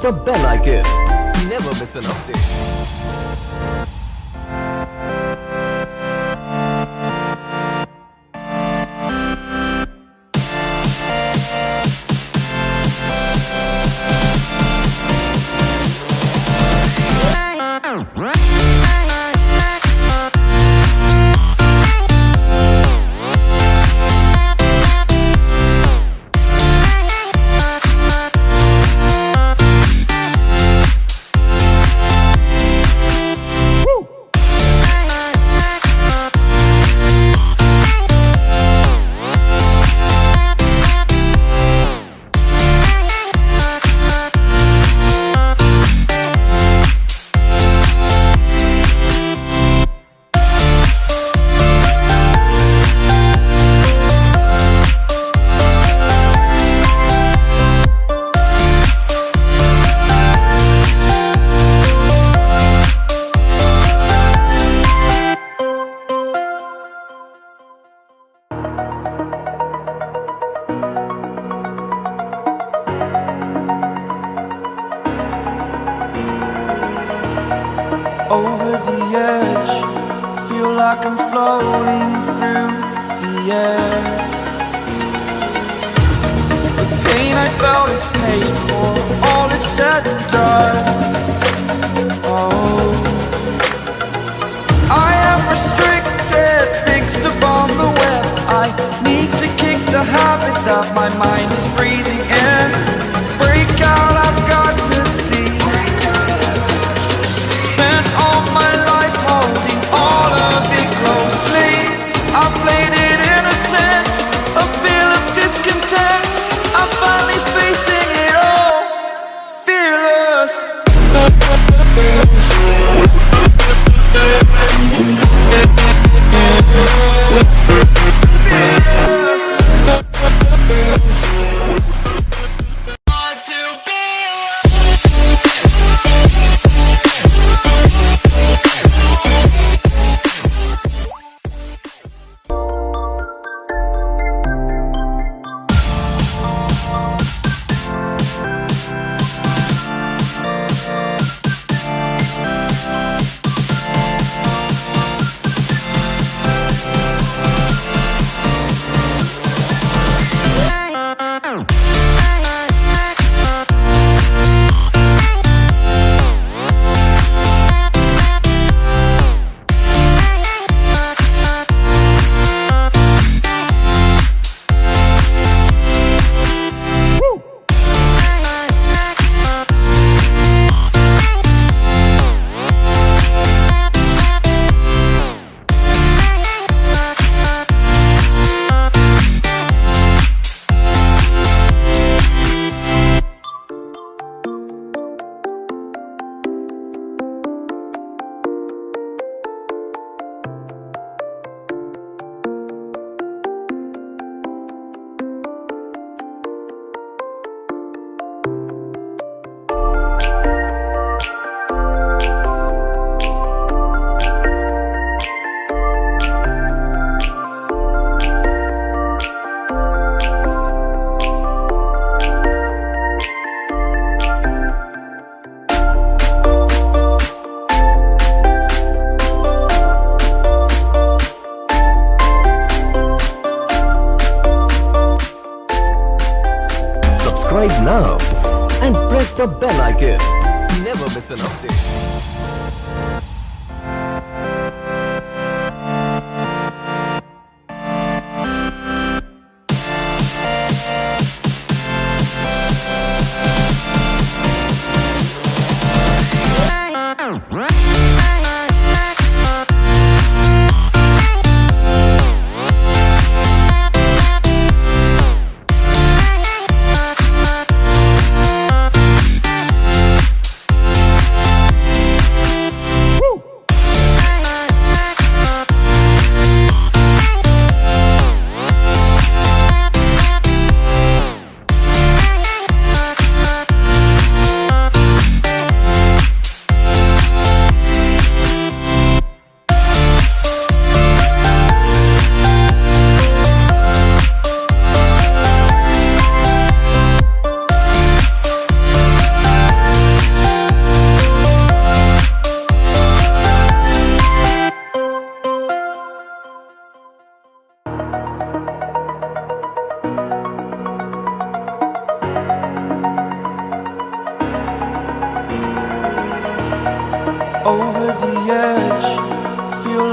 the bell icon. Never miss an update. Over the edge, feel like I'm floating through the air. The pain I felt is paid for, all is said and done. Oh, I am restricted, fixed upon the web. I need to kick the habit that my mind is breathing in. Break out, I've got to see. All my life holding all of it closely. I played it innocent, a feel of discontent. I'm finally facing it all, fearless. Subscribe now and press the bell icon. Never miss an update.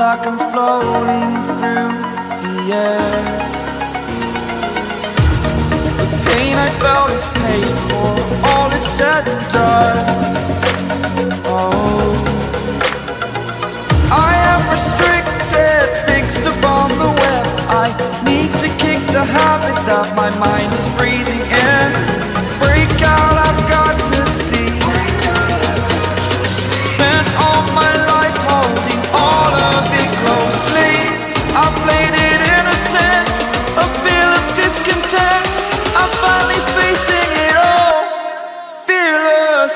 like I'm floating through the air. The pain I felt is paid for, all is said and done. Oh, I am restricted, fixed upon the web. I need to kick the habit that my mind is breathing in. Break out, I've got to see. Spent all my life holding all of it closely. I played it innocent, a feel of discontent. I'm finally facing it all, fearless.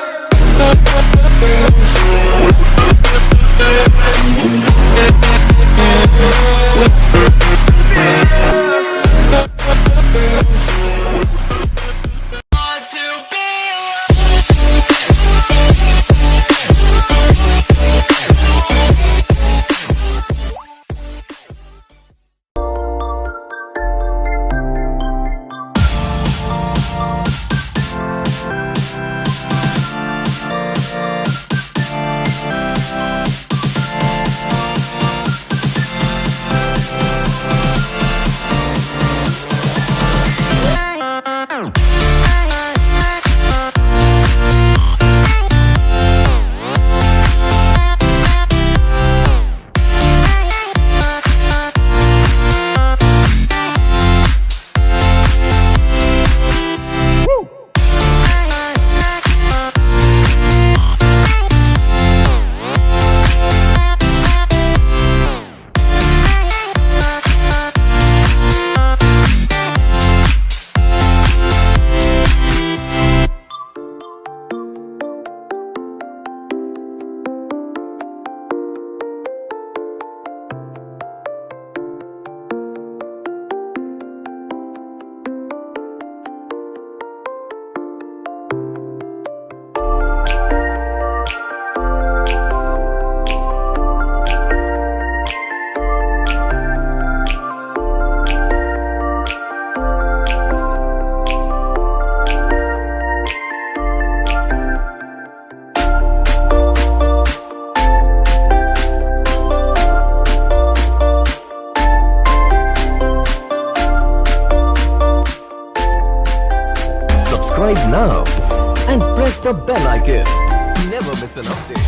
Subscribe now and press the bell icon. Never miss an update.